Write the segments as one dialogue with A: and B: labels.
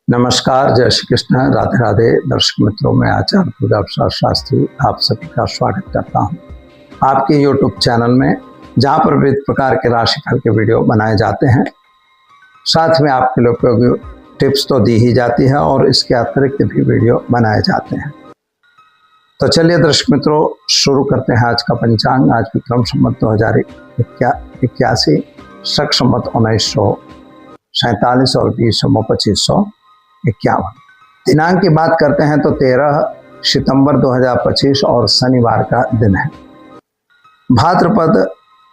A: नमस्कार, जय श्री कृष्ण, राधे राधे। दर्शक मित्रों, मैं आचार्य पूजा प्रसाद शास्त्री आप सभी का स्वागत करता हूं आपके YouTube चैनल में, जहां पर विविध प्रकार के राशिफल के वीडियो बनाए जाते हैं। साथ में आपके लिए उपयोगी टिप्स तो दी ही जाती है और इसके अतिरिक्त भी वीडियो बनाए जाते हैं। तो चलिए दर्शक मित्रों, शुरू करते हैं आज का पंचांग। आज विक्रम संवत 2081, शक संवत 1947 और 202551। दिनांक की बात करते हैं तो 13 सितंबर 2025 और शनिवार का दिन है। भाद्रपद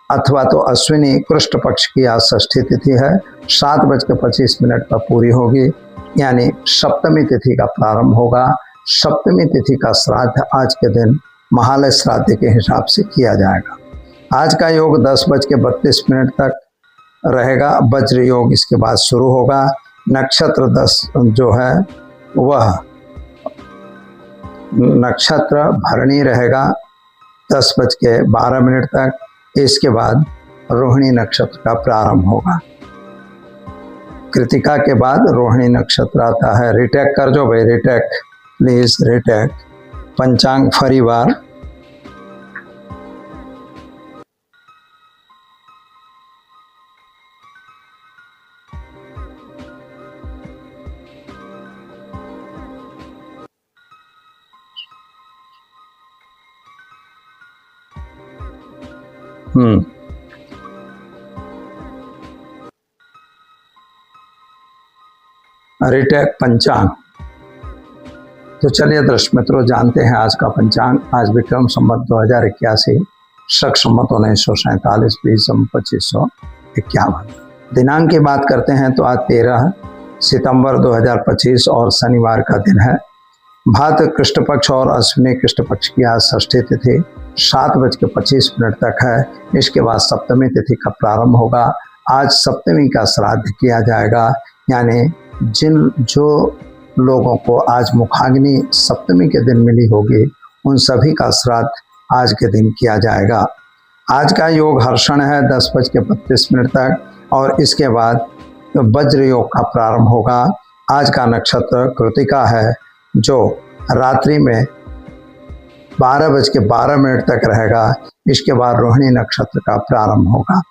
A: अथवा तो अश्विनी कृष्ण पक्ष की आज षष्ठी तिथि है। 7:25 पर पूरी होगी, यानी सप्तमी तिथि का प्रारंभ होगा। सप्तमी तिथि का श्राद्ध आज के दिन महालय श्राद्ध के हिसाब से किया जाएगा। आज का योग 10:32 तक रहेगा। वज्र योग इसके बाद शुरू होगा। नक्षत्र 10 जो है वह नक्षत्र भरणी रहेगा 10:12 तक। इसके बाद रोहिणी नक्षत्र का प्रारंभ होगा। कृतिका के बाद रोहिणी नक्षत्र आता है। रिटेक कर जो भाई, रिटेक प्लीज, रिटेक पंचांग फरीवार। रिटेक पंचांग। तो चलिए दर्शक मित्रों, जानते हैं आज का पंचांग। आज विक्रम संवत 2081, शक संवत 1947, 202551। दिनांक की बात करते हैं तो आज 13 सितंबर 2025 और शनिवार का दिन है। भाद्र कृष्ण पक्ष और अश्विनी कृष्ण पक्ष की आज षष्ठी तिथि 7:25 तक है। इसके बाद सप्तमी तिथि का प्रारंभ होगा। आज सप्तमी का श्राद्ध किया जाएगा, यानी जो लोगों को आज मुखाग्नि सप्तमी के दिन मिली होगी उन सभी का श्राद्ध आज के दिन किया जाएगा। आज का योग हर्षण है 10:32 तक और इसके बाद वज्र योग का प्रारंभ होगा। आज का नक्षत्र कृतिका है, जो रात्रि में 12:12 तक रहेगा। इसके बाद रोहिणी नक्षत्र का प्रारंभ होगा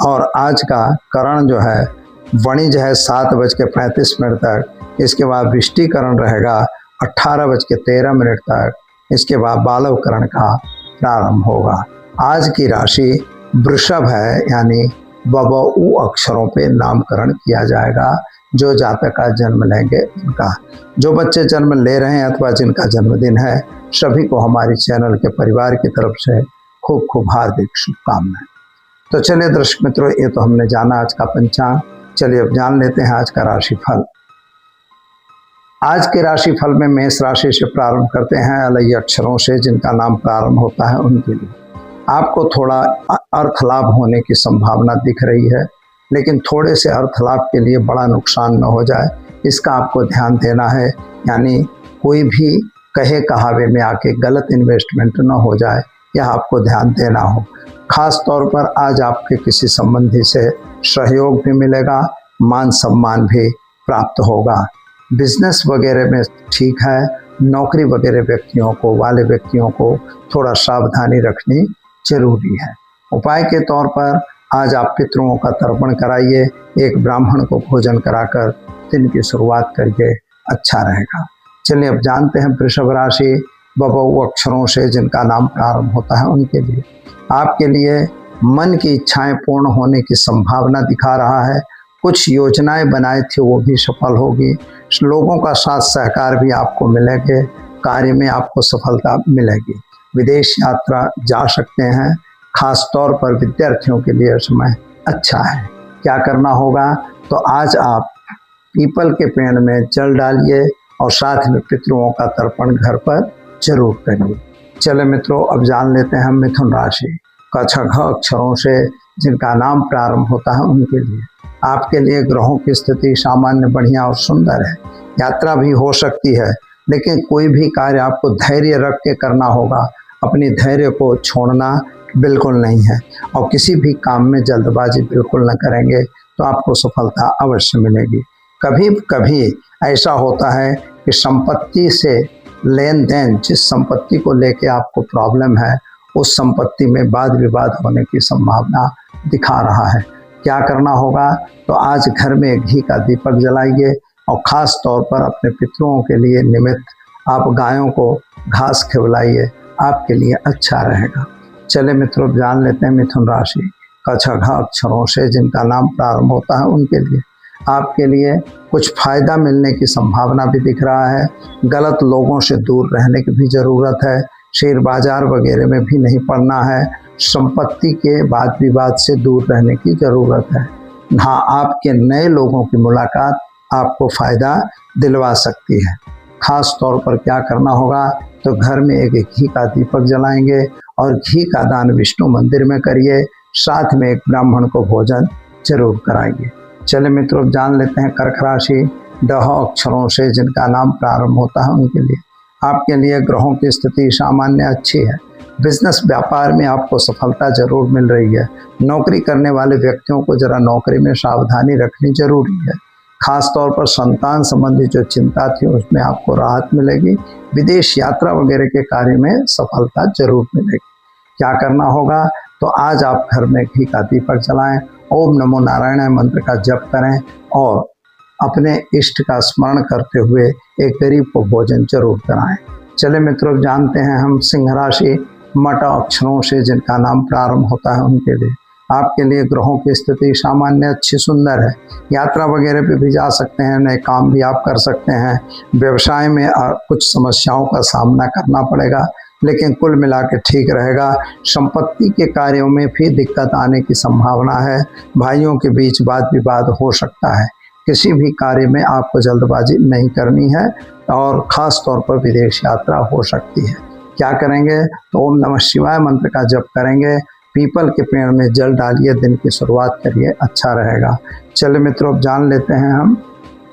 A: और आज का करण जो है वणिज है 7:35 तक। इसके बाद विष्टिकरण रहेगा 18:13 तक। इसके बाद बालवकरण का प्रारंभ होगा। आज की राशि वृषभ है, यानी बबऊ अक्षरों पे नामकरण किया जाएगा। जो जातक का जन्म लेंगे उनका, जो बच्चे जन्म ले रहे हैं अथवा जिनका जन्मदिन है, सभी को हमारी चैनल के परिवार की तरफ से खूब खूब हार्दिक शुभकामनाएं। तो चलिए दर्शक मित्रों, ये तो हमने जाना आज का पंचांग। चलिए अब जान लेते हैं आज का राशिफल। आज के राशिफल में मेष राशि से प्रारंभ करते हैं। अलई अक्षरों से जिनका नाम प्रारंभ होता है उनके लिए आपको थोड़ा अर्थ लाभ होने की संभावना दिख रही है, लेकिन थोड़े से अर्थ लाभ के लिए बड़ा नुकसान न हो जाए, इसका आपको ध्यान देना है। यानी कोई भी कहे कहावे में आके गलत इन्वेस्टमेंट न हो जाए, यह आपको ध्यान देना हो। खास तौर पर आज आपके किसी संबंधी से सहयोग भी मिलेगा, मान सम्मान भी प्राप्त होगा। बिजनेस वगैरह में ठीक है। नौकरी वगैरह वाले व्यक्तियों को थोड़ा सावधानी रखनी जरूरी है। उपाय के तौर पर आज आप पितरों का तर्पण कराइए। एक ब्राह्मण को भोजन कराकर दिन की शुरुआत करिए, अच्छा रहेगा। चलिए अब जानते हैं वृषभ राशि। बबऊ अक्षरों से जिनका नाम प्रारंभ होता है उनके लिए आपके लिए मन की इच्छाएं पूर्ण होने की संभावना दिखा रहा है। कुछ योजनाएं बनाई थी वो भी सफल होगी। लोगों का साथ सहकार भी आपको मिलेंगे। कार्य में आपको सफलता मिलेगी। विदेश यात्रा जा सकते हैं। खास तौर पर विद्यार्थियों के लिए समय अच्छा है। क्या करना होगा, तो आज आप पीपल के पेड़ में जल डालिए और साथ में पितरों का तर्पण घर पर जरूर करिए। चले मित्रों, अब जान लेते हैं मिथुन राशि। कछ घ अक्षरों से जिनका नाम प्रारंभ होता है उनके लिए आपके लिए ग्रहों की स्थिति सामान्य, बढ़िया और सुंदर है। यात्रा भी हो सकती है, लेकिन कोई भी कार्य आपको धैर्य रख के करना होगा। अपनी धैर्य को छोड़ना बिल्कुल नहीं है और किसी भी काम में जल्दबाजी बिल्कुल न करेंगे तो आपको सफलता अवश्य मिलेगी। कभी कभी ऐसा होता है कि संपत्ति से लेन देन, जिस संपत्ति को लेके आपको प्रॉब्लम है उस संपत्ति में वाद विवाद होने की संभावना दिखा रहा है। क्या करना होगा? तो आज घर में घी का दीपक जलाइए और ख़ास तौर पर अपने पितरों के लिए निमित्त आप गायों को घास खिलाइए, आपके लिए अच्छा रहेगा। चले मित्रों, जान लेते हैं मिथुन राशि कछा अक्षरों से जिनका नाम प्रारंभ होता है उनके लिए। आपके लिए कुछ फ़ायदा मिलने की संभावना भी दिख रहा है। गलत लोगों से दूर रहने की भी ज़रूरत है। शेयर बाजार वगैरह में भी नहीं पड़ना है। संपत्ति के वाद विवाद से दूर रहने की ज़रूरत है। हाँ, आपके नए लोगों की मुलाकात आपको फ़ायदा दिलवा सकती है। ख़ास तौर पर क्या करना होगा? तो घर में एक घी का दीपक जलाएंगे और घी का दान विष्णु मंदिर में करिए। साथ में एक ब्राह्मण को भोजन जरूर कराइए। चले मित्रों, जान लेते हैं कर्क राशि ड अक्षरों से जिनका नाम प्रारंभ होता है उनके लिए। आपके लिए ग्रहों की स्थिति सामान्य अच्छी है। बिजनेस व्यापार में आपको सफलता जरूर मिल रही है। नौकरी करने वाले व्यक्तियों को जरा नौकरी में सावधानी रखनी जरूरी है। खास तौर पर संतान संबंधी जो चिंता थी उसमें आपको राहत मिलेगी। विदेश यात्रा वगैरह के कार्य में सफलता जरूर मिलेगी। क्या करना होगा? तो आज आप घर में घी का दीपक जलाएं, ओम नमो नारायण मंत्र का जप करें और अपने इष्ट का स्मरण करते हुए एक गरीब को भोजन जरूर कराएं। चले मित्रों, जानते हैं हम सिंह राशि मट अक्षरों से जिनका नाम प्रारंभ होता है उनके लिए। आपके लिए ग्रहों की स्थिति सामान्य अच्छी सुंदर है। यात्रा वगैरह पे भी जा सकते हैं, नए काम भी आप कर सकते हैं। व्यवसाय में कुछ समस्याओं का सामना करना पड़ेगा, लेकिन कुल मिला के ठीक रहेगा। संपत्ति के कार्यों में भी दिक्कत आने की संभावना है। भाइयों के बीच वाद विवाद हो सकता है। किसी भी कार्य में आपको जल्दबाजी नहीं करनी है और ख़ास तौर पर विदेश यात्रा हो सकती है। क्या करेंगे? तो ओम नमः शिवाय मंत्र का जप करेंगे। पीपल के पेड़ में जल डालिए, दिन की शुरुआत करिए, अच्छा रहेगा। चलिए मित्रों, अब जान लेते हैं हम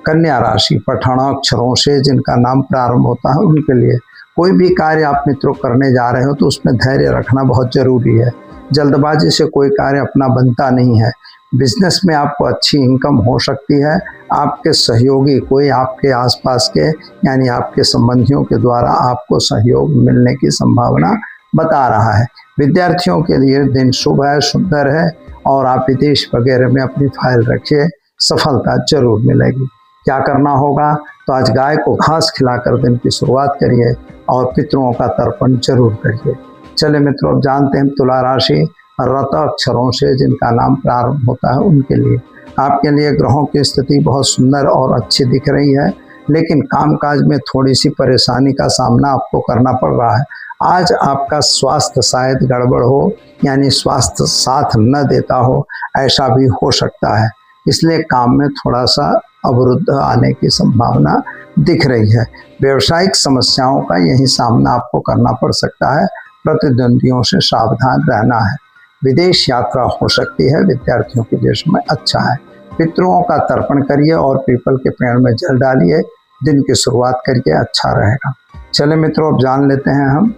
A: कन्या राशि पठाणाक्षरों से जिनका नाम प्रारंभ होता है उनके लिए। कोई भी कार्य आप मित्रों करने जा रहे हो तो उसमें धैर्य रखना बहुत ज़रूरी है। जल्दबाजी से कोई कार्य अपना बनता नहीं है। बिजनेस में आपको अच्छी इनकम हो सकती है। आपके सहयोगी कोई आपके आसपास के यानी आपके संबंधियों के द्वारा आपको सहयोग मिलने की संभावना बता रहा है। विद्यार्थियों के लिए दिन शुभ है, सुंदर है और आप विदेश वगैरह में अपनी फाइल रखिए, सफलता जरूर मिलेगी। क्या करना होगा? तो आज गाय को घास खिलाकर दिन की शुरुआत करिए और पितरों का तर्पण जरूर करिए। चले मित्रों, अब जानते हैं तुला राशि रत अक्षरों से जिनका नाम प्रारंभ होता है उनके लिए। आपके लिए ग्रहों की स्थिति बहुत सुंदर और अच्छी दिख रही है, लेकिन कामकाज में थोड़ी सी परेशानी का सामना आपको करना पड़ रहा है। आज आपका स्वास्थ्य शायद गड़बड़ हो, यानी स्वास्थ्य साथ न देता हो, ऐसा भी हो सकता है। इसलिए काम में थोड़ा सा अवरुद्ध आने की संभावना दिख रही है। व्यवसायिक समस्याओं का यही सामना आपको करना पड़ सकता है। प्रतिद्वंदियों से सावधान रहना है। विदेश यात्रा हो सकती है, विद्यार्थियों के लिए समय अच्छा है। पितरों का तर्पण करिए और पीपल के पेड़ में जल डालिए, दिन की शुरुआत करिए, अच्छा रहेगा। चले मित्रों, अब जान लेते हैं हम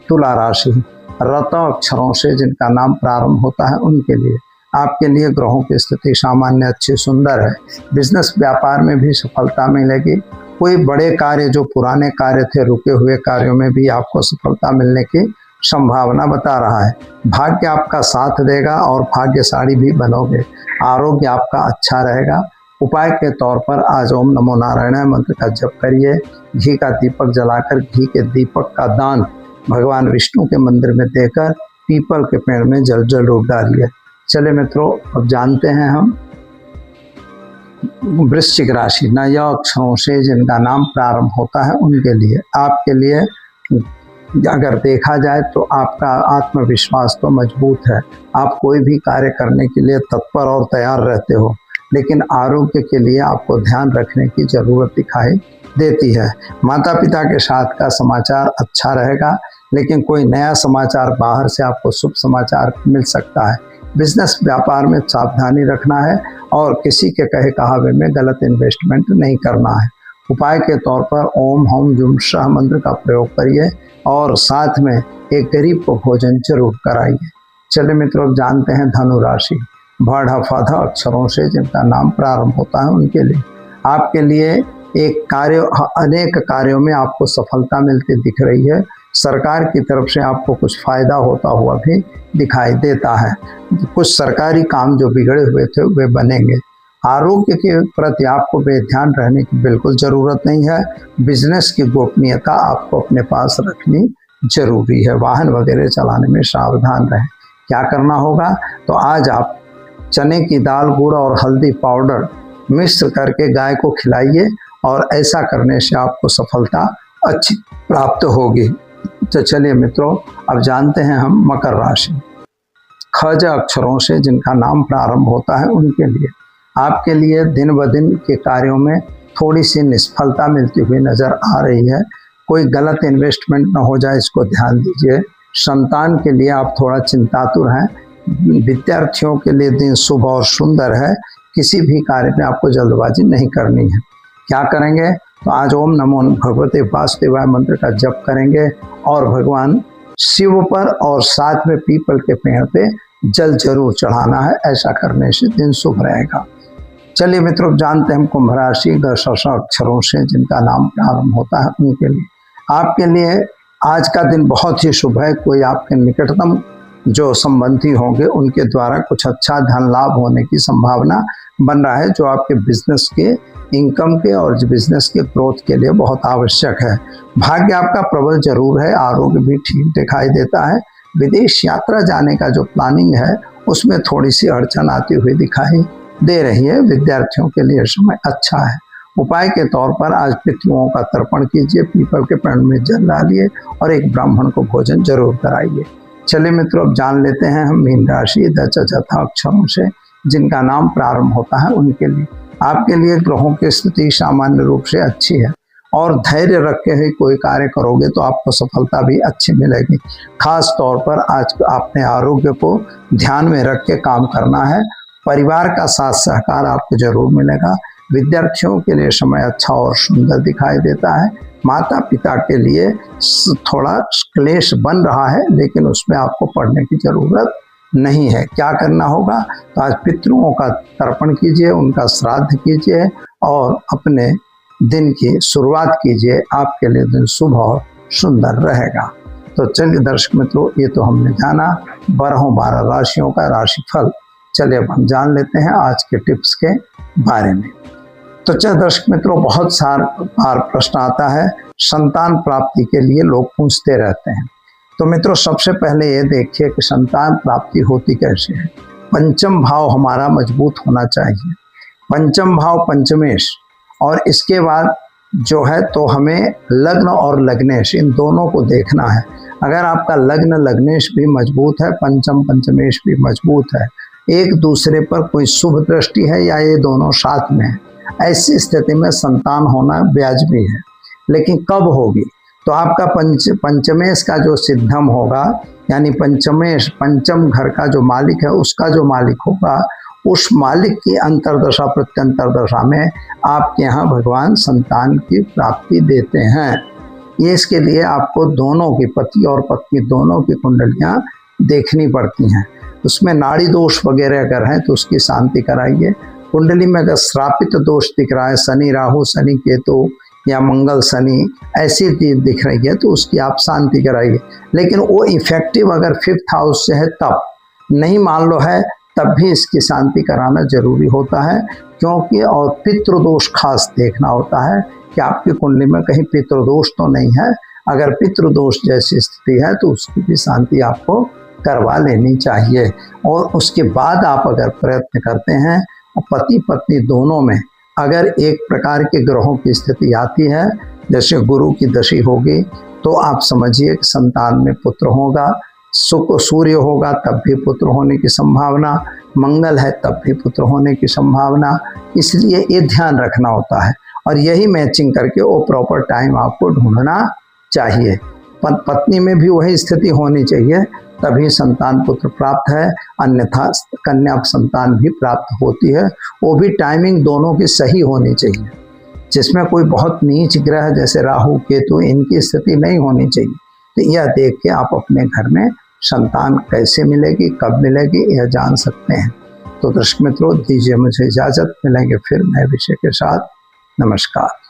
A: तुला राशि रत अक्षरों से जिनका नाम प्रारंभ होता है उनके लिए। आपके लिए ग्रहों की स्थिति सामान्य अच्छी सुंदर है। बिजनेस व्यापार में भी सफलता मिलेगी। कोई बड़े कार्य जो पुराने कार्य थे, रुके हुए कार्यों में भी आपको सफलता मिलने की संभावना बता रहा है। भाग्य आपका साथ देगा और भाग्यशाली भी बनोगे। आरोग्य आपका अच्छा रहेगा। उपाय के तौर पर आज ओम नमो नारायण मंत्र का जप करिए। घी का दीपक जलाकर घी के दीपक का दान भगवान विष्णु के मंदिर में देकर पीपल के पेड़ में जल जरूर डालिए। चले मित्रों, अब जानते हैं हम वृश्चिक राशि न या अक्षरों से जिनका नाम प्रारंभ होता है उनके लिए। आपके लिए अगर देखा जाए तो आपका आत्मविश्वास तो मजबूत है। आप कोई भी कार्य करने के लिए तत्पर और तैयार रहते हो, लेकिन आरोग्य के लिए आपको ध्यान रखने की जरूरत दिखाई देती है। माता पिता के साथ का समाचार अच्छा रहेगा, लेकिन कोई नया समाचार बाहर से आपको शुभ समाचार मिल सकता है। बिजनेस व्यापार में सावधानी रखना है और किसी के कहे कहावे में गलत इन्वेस्टमेंट नहीं करना है। उपाय के तौर पर ओम हम जुम शाह मंत्र का प्रयोग करिए और साथ में एक गरीब को भोजन जरूर कराइए। चलिए मित्रों, जानते हैं धनु राशि भाढ़ा फाधा अक्षरों से जिनका नाम प्रारंभ होता है उनके लिए। आपके लिए अनेक कार्यों में आपको सफलता मिलती दिख रही है। सरकार की तरफ से आपको कुछ फायदा होता हुआ भी दिखाई देता है। कुछ सरकारी काम जो बिगड़े हुए थे वे बनेंगे। आरोग्य के प्रति आपको बेध्यान रहने की बिल्कुल ज़रूरत नहीं है। बिजनेस की गोपनीयता आपको अपने पास रखनी जरूरी है। वाहन वगैरह चलाने में सावधान रहें। क्या करना होगा, तो आज आप चने की दाल, गुड़ और हल्दी पाउडर मिक्स करके गाय को खिलाइए और ऐसा करने से आपको सफलता अच्छी प्राप्त होगी। तो चलिए मित्रों, अब जानते हैं हम मकर राशि। खज अक्षरों से जिनका नाम प्रारंभ होता है उनके लिए आपके लिए दिन ब दिन के कार्यों में थोड़ी सी निष्फलता मिलती हुई नजर आ रही है। कोई गलत इन्वेस्टमेंट न हो जाए, इसको ध्यान दीजिए। संतान के लिए आप थोड़ा चिंतातुर हैं। विद्यार्थियों के लिए दिन शुभ और सुंदर है। किसी भी कार्य में आपको जल्दबाजी नहीं करनी है। क्या करेंगे, तो आज ओम नमो भगवते वासुदेवाय मंत्र का जप करेंगे और भगवान शिव पर और साथ में पीपल के पेड़ पे जल जरूर चढ़ाना है। ऐसा करने से दिन शुभ रहेगा। चलिए मित्रों, जानते हैं कुंभ राशि अक्षरों से जिनका नाम प्रारंभ होता है उनके लिए आपके लिए आज का दिन बहुत ही शुभ है। कोई आपके निकटतम जो संबंधी होंगे उनके द्वारा कुछ अच्छा धन लाभ होने की संभावना बन रहा है, जो आपके बिजनेस के इनकम के और बिजनेस के ग्रोथ के लिए बहुत आवश्यक है। भाग्य आपका प्रबल जरूर है। आरोग्य भी ठीक दिखाई देता है। विदेश यात्रा जाने का जो प्लानिंग है उसमें थोड़ी सी अड़चन आती हुई दिखाई दे रही है। विद्यार्थियों के लिए समय अच्छा है। उपाय के तौर पर आज पितृओं का तर्पण कीजिए, पीपल के पेड़ में जल डालिए और एक ब्राह्मण को भोजन जरूर कराइए। चलिए मित्रों, अब जान लेते हैं हम मीन राशि दशा अक्षरों से जिनका नाम प्रारंभ होता है उनके लिए आपके लिए ग्रहों की स्थिति सामान्य रूप से अच्छी है और धैर्य रख के ही कोई कार्य करोगे तो आपको सफलता भी अच्छी मिलेगी। खास तौर पर आज अपने आरोग्य को ध्यान में रख के काम करना है। परिवार का साथ सहकार आपको जरूर मिलेगा। विद्यार्थियों के लिए समय अच्छा और सुंदर दिखाई देता है। माता पिता के लिए थोड़ा क्लेश बन रहा है, लेकिन उसमें आपको पढ़ने की जरूरत नहीं है। क्या करना होगा, तो आज पितृओं का तर्पण कीजिए, उनका श्राद्ध कीजिए और अपने दिन की शुरुआत कीजिए। आपके लिए दिन शुभ और सुंदर रहेगा। तो चलिए दर्शक मित्रों, ये तो हमने जाना 12 राशियों का राशिफल। चलिए अब हम जान लेते हैं आज के टिप्स के बारे में। तो चलिए दर्शक मित्रों, बहुत बार प्रश्न आता है संतान प्राप्ति के लिए लोग पूछते रहते हैं। तो मित्रों, सबसे पहले ये देखिए कि संतान प्राप्ति होती कैसे है। पंचम भाव हमारा मजबूत होना चाहिए। पंचम भाव पंचमेश, और इसके बाद जो है तो हमें लग्न और लग्नेश इन दोनों को देखना है। अगर आपका लग्न लग्नेश भी मजबूत है, पंचम पंचमेश भी मजबूत है, एक दूसरे पर कोई शुभ दृष्टि है या ये दोनों साथ में है, ऐसी स्थिति में संतान होना वाजिब है। लेकिन कब होगी, तो आपका पंचमेश का जो सिद्धम होगा, यानी पंचमेश पंचम घर का जो मालिक है उसका जो मालिक होगा, उस मालिक की अंतरदशा प्रत्यंतर दशा में आपके यहाँ भगवान संतान की प्राप्ति देते हैं। ये इसके लिए आपको दोनों की, पति और पत्नी दोनों की कुंडलियाँ देखनी पड़ती हैं। उसमें नाड़ी दोष वगैरह अगर हैं तो उसकी शांति कराइए। कुंडली में अगर श्रापित दोष दिख रहा है, शनि राहु, शनि केतु या मंगल शनि ऐसी चीज दिख रही है तो उसकी आप शांति कराइए। लेकिन वो इफेक्टिव अगर 5th हाउस से है तब, नहीं मान लो है तब भी इसकी शांति कराना जरूरी होता है। क्योंकि और पितृदोष खास देखना होता है कि आपकी कुंडली में कहीं पितृदोष तो नहीं है। अगर पितृदोष जैसी स्थिति है तो उसकी भी शांति आपको करवा लेनी चाहिए। और उसके बाद आप अगर प्रयत्न करते हैं, पति पत्नी दोनों में अगर एक प्रकार के ग्रहों की स्थिति आती है, जैसे गुरु की दशा होगी, तो आप समझिए कि संतान में पुत्र होगा। सूर्य होगा तब भी पुत्र होने की संभावना, मंगल है तब भी पुत्र होने की संभावना। इसलिए ये ध्यान रखना होता है और यही मैचिंग करके वो प्रॉपर टाइम आपको ढूंढना चाहिए। पत्नी में भी वही स्थिति होनी चाहिए, तभी संतान पुत्र प्राप्त है, अन्यथा कन्या संतान भी प्राप्त होती है। वो भी टाइमिंग दोनों की सही होनी चाहिए, जिसमें कोई बहुत नीच ग्रह जैसे राहु केतु इनकी स्थिति नहीं होनी चाहिए। तो यह देख के आप अपने घर में संतान कैसे मिलेगी, कब मिलेगी, यह जान सकते हैं। तो दर्शक मित्रों, दीजिए मुझे इजाजत, मिलेंगे फिर नए विषय के साथ। नमस्कार।